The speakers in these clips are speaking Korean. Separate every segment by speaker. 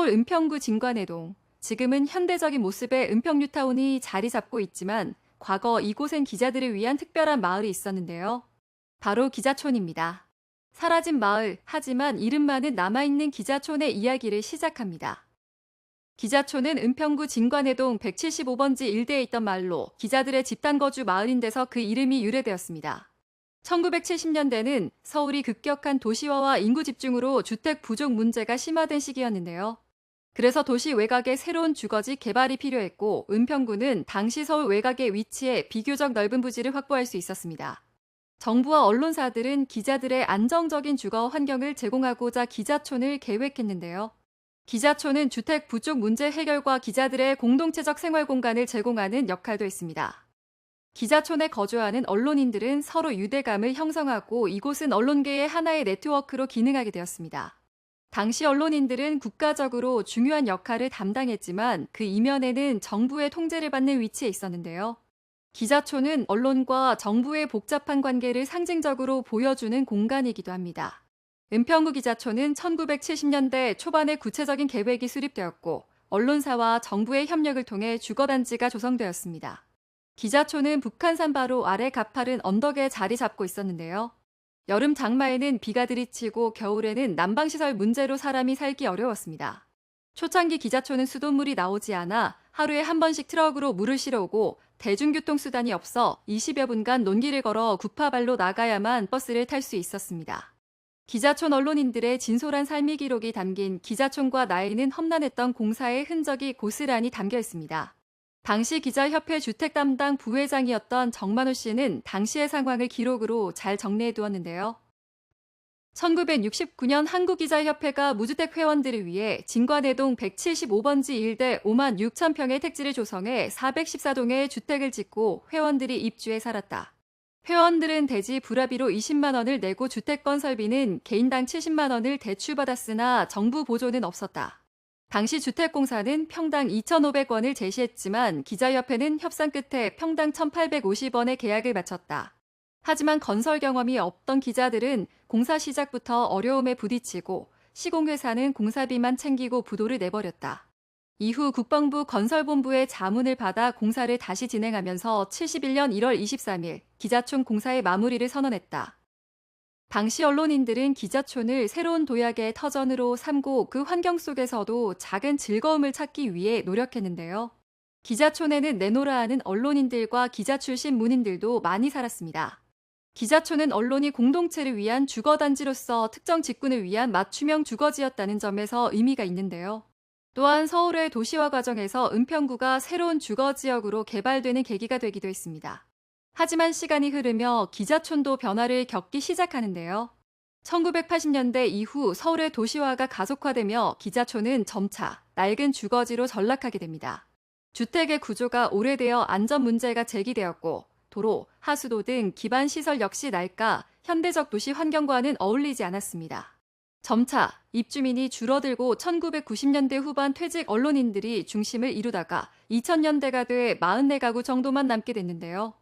Speaker 1: 서울 은평구 진관해동. 지금은 현대적인 모습의 은평뉴타운이 자리 잡고 있지만 과거 이곳엔 기자들을 위한 특별한 마을이 있었는데요. 바로 기자촌입니다. 사라진 마을, 하지만 이름만은 남아있는 기자촌의 이야기를 시작합니다. 기자촌은 은평구 진관해동 175번지 일대에 있던 마을로 기자들의 집단 거주 마을인 데서 그 이름이 유래되었습니다. 1970년대는 서울이 급격한 도시화와 인구 집중으로 주택 부족 문제가 심화된 시기였는데요. 그래서 도시 외곽에 새로운 주거지 개발이 필요했고 은평구는 당시 서울 외곽에 위치해 비교적 넓은 부지를 확보할 수 있었습니다. 정부와 언론사들은 기자들의 안정적인 주거 환경을 제공하고자 기자촌을 계획했는데요. 기자촌은 주택 부족 문제 해결과 기자들의 공동체적 생활 공간을 제공하는 역할도 했습니다. 기자촌에 거주하는 언론인들은 서로 유대감을 형성하고 이곳은 언론계의 하나의 네트워크로 기능하게 되었습니다. 당시 언론인들은 국가적으로 중요한 역할을 담당했지만 그 이면에는 정부의 통제를 받는 위치에 있었는데요. 기자촌은 언론과 정부의 복잡한 관계를 상징적으로 보여주는 공간이기도 합니다. 은평구 기자촌은 1970년대 초반에 구체적인 계획이 수립되었고 언론사와 정부의 협력을 통해 주거단지가 조성되었습니다. 기자촌은 북한산 바로 아래 가파른 언덕에 자리 잡고 있었는데요. 여름 장마에는 비가 들이치고 겨울에는 난방시설 문제로 사람이 살기 어려웠습니다. 초창기 기자촌은 수돗물이 나오지 않아 하루에 한 번씩 트럭으로 물을 실어오고 대중교통수단이 없어 20여 분간 논길을 걸어 구파발로 나가야만 버스를 탈 수 있었습니다. 기자촌 언론인들의 진솔한 삶의 기록이 담긴 기자촌과 나에는 험난했던 공사의 흔적이 고스란히 담겨 있습니다. 당시 기자협회 주택 담당 부회장이었던 정만호 씨는 당시의 상황을 기록으로 잘 정리해 두었는데요. 1969년 한국기자협회가 무주택 회원들을 위해 진관해동 175번지 일대 5만 6천 평의 택지를 조성해 414동의 주택을 짓고 회원들이 입주해 살았다. 회원들은 대지 불합의로 20만 원을 내고 주택 건설비는 개인당 70만 원을 대출받았으나 정부 보조는 없었다. 당시 주택공사는 평당 2,500원을 제시했지만 기자협회는 협상 끝에 평당 1,850원의 계약을 마쳤다. 하지만 건설 경험이 없던 기자들은 공사 시작부터 어려움에 부딪히고 시공회사는 공사비만 챙기고 부도를 내버렸다. 이후 국방부 건설본부의 자문을 받아 공사를 다시 진행하면서 71년 1월 23일 기자촌 공사의 마무리를 선언했다. 당시 언론인들은 기자촌을 새로운 도약의 터전으로 삼고 그 환경 속에서도 작은 즐거움을 찾기 위해 노력했는데요. 기자촌에는 내노라 하는 언론인들과 기자 출신 문인들도 많이 살았습니다. 기자촌은 언론이 공동체를 위한 주거단지로서 특정 직군을 위한 맞춤형 주거지였다는 점에서 의미가 있는데요. 또한 서울의 도시화 과정에서 은평구가 새로운 주거지역으로 개발되는 계기가 되기도 했습니다. 하지만 시간이 흐르며 기자촌도 변화를 겪기 시작하는데요. 1980년대 이후 서울의 도시화가 가속화되며 기자촌은 점차 낡은 주거지로 전락하게 됩니다. 주택의 구조가 오래되어 안전 문제가 제기되었고 도로, 하수도 등 기반 시설 역시 낡아 현대적 도시 환경과는 어울리지 않았습니다. 점차 입주민이 줄어들고 1990년대 후반 퇴직 언론인들이 중심을 이루다가 2000년대가 돼 44가구 정도만 남게 됐는데요.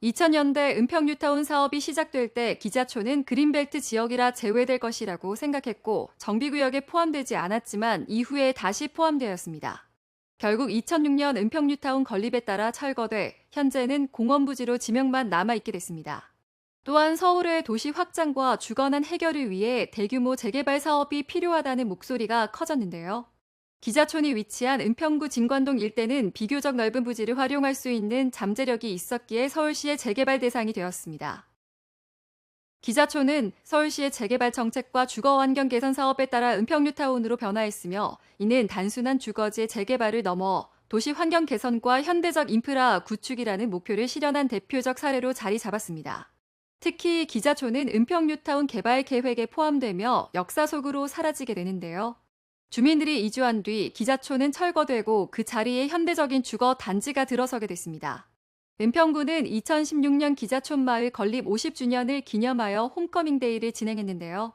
Speaker 1: 2000년대 은평뉴타운 사업이 시작될 때 기자촌은 그린벨트 지역이라 제외될 것이라고 생각했고 정비구역에 포함되지 않았지만 이후에 다시 포함되었습니다. 결국 2006년 은평뉴타운 건립에 따라 철거돼 현재는 공원부지로 지명만 남아있게 됐습니다. 또한 서울의 도시 확장과 주거난 해결을 위해 대규모 재개발 사업이 필요하다는 목소리가 커졌는데요. 기자촌이 위치한 은평구 진관동 일대는 비교적 넓은 부지를 활용할 수 있는 잠재력이 있었기에 서울시의 재개발 대상이 되었습니다. 기자촌은 서울시의 재개발 정책과 주거환경 개선 사업에 따라 은평뉴타운으로 변화했으며 이는 단순한 주거지의 재개발을 넘어 도시 환경 개선과 현대적 인프라 구축이라는 목표를 실현한 대표적 사례로 자리 잡았습니다. 특히 기자촌은 은평뉴타운 개발 계획에 포함되며 역사 속으로 사라지게 되는데요. 주민들이 이주한 뒤 기자촌은 철거되고 그 자리에 현대적인 주거 단지가 들어서게 됐습니다. 은평구는 2016년 기자촌 마을 건립 50주년을 기념하여 홈커밍데이를 진행했는데요.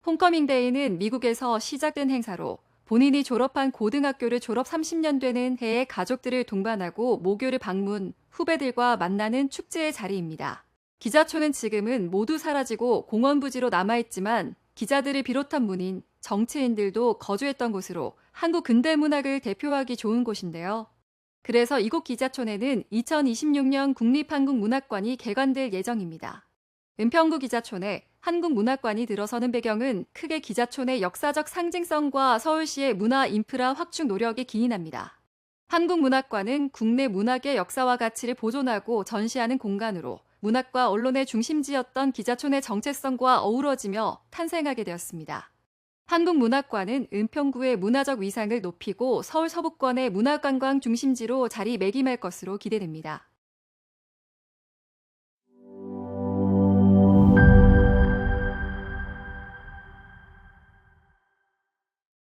Speaker 1: 홈커밍데이는 미국에서 시작된 행사로 본인이 졸업한 고등학교를 졸업 30년 되는 해에 가족들을 동반하고 모교를 방문, 후배들과 만나는 축제의 자리입니다. 기자촌은 지금은 모두 사라지고 공원부지로 남아있지만 기자들을 비롯한 문인, 정치인들도 거주했던 곳으로 한국 근대 문학을 대표하기 좋은 곳인데요. 그래서 이곳 기자촌에는 2026년 국립한국문학관이 개관될 예정입니다. 은평구 기자촌에 한국문학관이 들어서는 배경은 크게 기자촌의 역사적 상징성과 서울시의 문화 인프라 확충 노력에 기인합니다. 한국문학관은 국내 문학의 역사와 가치를 보존하고 전시하는 공간으로 문학과 언론의 중심지였던 기자촌의 정체성과 어우러지며 탄생하게 되었습니다. 한국문학관은 은평구의 문화적 위상을 높이고 서울 서부권의 문화관광 중심지로 자리매김할 것으로 기대됩니다.